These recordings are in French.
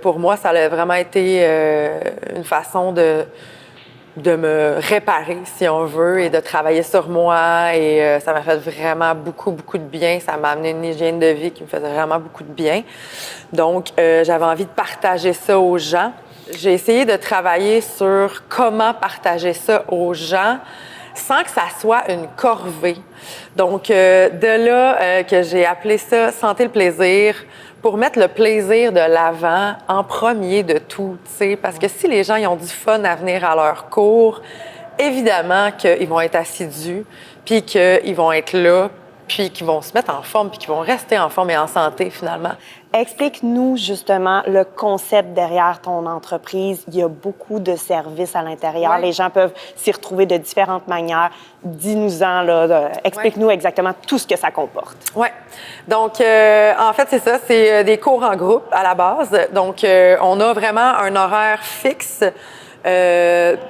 Pour moi, ça a vraiment été une façon de me réparer, si on veut, et de travailler sur moi. Et ça m'a fait vraiment beaucoup, beaucoup de bien. Ça m'a amené une hygiène de vie qui me faisait vraiment beaucoup de bien. Donc, j'avais envie de partager ça aux gens. J'ai essayé de travailler sur comment partager ça aux gens sans que ça soit une corvée. Donc, de là que j'ai appelé ça « Santé le plaisir », pour mettre le plaisir de l'avant en premier de tout, tu sais, parce que si les gens ils ont du fun à venir à leur cours, évidemment qu'ils vont être assidus, puis qu'ils vont être là, puis qu'ils vont se mettre en forme, puis qu'ils vont rester en forme et en santé, finalement. Explique-nous justement le concept derrière ton entreprise. Il y a beaucoup de services à l'intérieur. Ouais. Les gens peuvent s'y retrouver de différentes manières. Dis-nous-en, là, explique-nous exactement tout ce que ça comporte. Oui. Donc, en fait, c'est ça. C'est des cours en groupe à la base. Donc, on a vraiment un horaire fixe.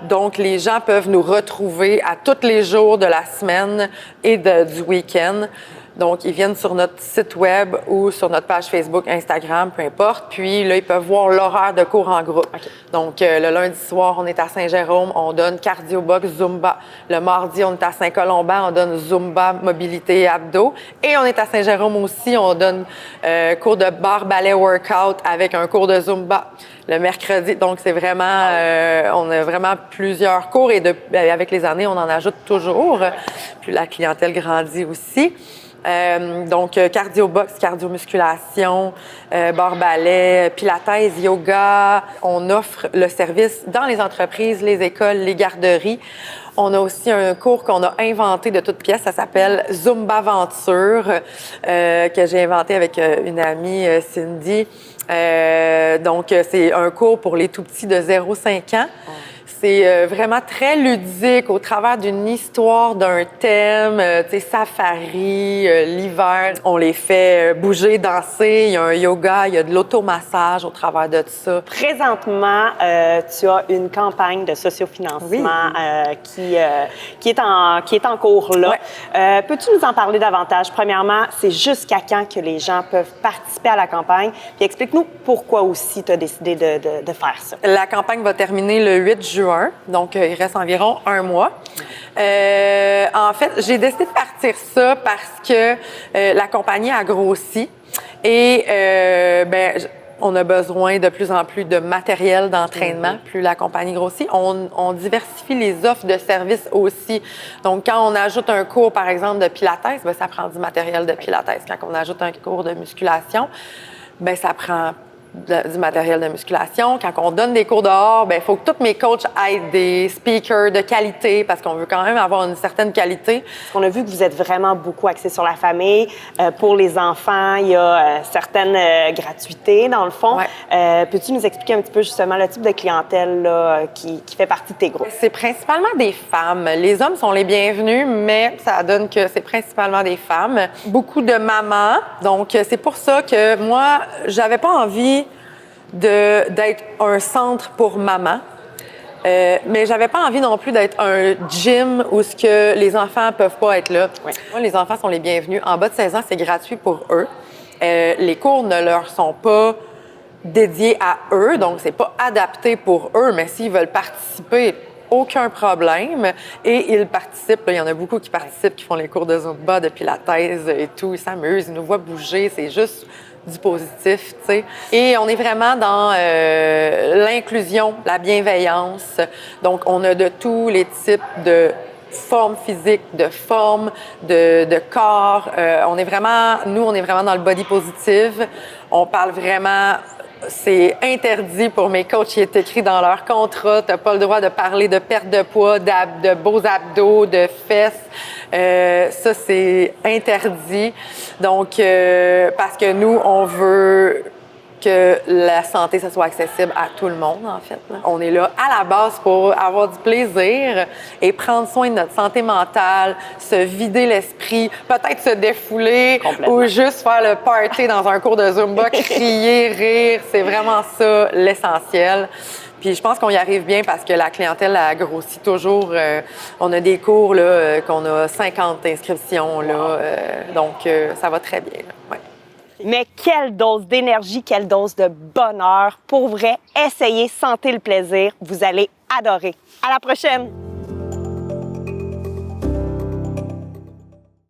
Donc, les gens peuvent nous retrouver à tous les jours de la semaine et du week-end. Donc, ils viennent sur notre site web ou sur notre page Facebook, Instagram, peu importe. Puis là, ils peuvent voir l'horaire de cours en groupe. Okay. Donc, le lundi soir, on est à Saint-Jérôme, on donne cardio box, Zumba. Le mardi, on est à Saint-Colomban, on donne Zumba, mobilité et abdos. Et on est à Saint-Jérôme aussi, on donne cours de barre, ballet, workout avec un cours de Zumba. Le mercredi, donc c'est vraiment, on a vraiment plusieurs cours et avec les années, on en ajoute toujours. Puis la clientèle grandit aussi. Donc, cardio-box, cardio-musculation, barre-ballet, pilates, yoga. On offre le service dans les entreprises, les écoles, les garderies. On a aussi un cours qu'on a inventé de toutes pièces. Ça s'appelle Zumba Aventure, que j'ai inventé avec une amie, Cindy. Donc, c'est un cours pour les tout-petits de 0-5 ans. C'est vraiment très ludique au travers d'une histoire, d'un thème, tu sais, safari, l'hiver. On les fait bouger, danser, il y a un yoga, il y a de l'automassage au travers de tout ça. Présentement, tu as une campagne de sociofinancement qui est en cours là. Ouais. Peux-tu nous en parler davantage? Premièrement, c'est jusqu'à quand que les gens peuvent participer à la campagne? Puis explique-nous pourquoi aussi tu as décidé de faire ça. La campagne va terminer le 8 juin. Donc, il reste environ un mois. En fait, j'ai décidé de partir ça parce que la compagnie a grossi et on a besoin de plus en plus de matériel d'entraînement. Plus la compagnie grossit, on diversifie les offres de services aussi. Donc, quand on ajoute un cours, par exemple, de pilates, bien, ça prend du matériel de pilates. Quand on ajoute un cours de musculation, bien, ça prend du matériel de musculation. Quand on donne des cours dehors, il faut que tous mes coachs aient des speakers de qualité parce qu'on veut quand même avoir une certaine qualité. On a vu que vous êtes vraiment beaucoup axé sur la famille. Pour les enfants, il y a certaines gratuités, dans le fond. Ouais. Peux-tu nous expliquer un petit peu justement le type de clientèle là, qui fait partie de tes groupes? C'est principalement des femmes. Les hommes sont les bienvenus, mais ça donne que c'est principalement des femmes. Beaucoup de mamans. Donc, c'est pour ça que moi, j'avais pas envie d'être un centre pour maman. Mais j'avais pas envie non plus d'être un gym où ce que les enfants peuvent pas être là. Ouais. Moi, les enfants sont les bienvenus. En bas de 16 ans, c'est gratuit pour eux. Les cours ne leur sont pas dédiés à eux, donc c'est pas adapté pour eux, mais s'ils veulent participer, aucun problème. Et ils participent. Là, il y en a beaucoup qui participent, qui font les cours de Zumba, de Pilates et tout. Ils s'amusent, ils nous voient bouger. C'est juste du positif, tu sais. Et on est vraiment dans l'inclusion, la bienveillance. Donc, on a de tous les types de formes physiques, de formes, de corps. On est vraiment dans le body positive. On parle vraiment... C'est interdit pour mes coachs, il est écrit dans leur contrat. Tu n'as pas le droit de parler de perte de poids, de beaux abdos, de fesses. Ça, c'est interdit. Donc, parce que nous, on veut que la santé, ça soit accessible à tout le monde, en fait. On est là à la base pour avoir du plaisir et prendre soin de notre santé mentale, se vider l'esprit, peut-être se défouler ou juste faire le party dans un cours de Zumba, crier, rire. C'est vraiment ça l'essentiel. Puis je pense qu'on y arrive bien parce que la clientèle a grossi toujours. On a des cours là, qu'on a 50 inscriptions. Là, donc, ça va très bien. Ouais. Mais quelle dose d'énergie, quelle dose de bonheur. Pour vrai, essayez, sentez le plaisir. Vous allez adorer. À la prochaine!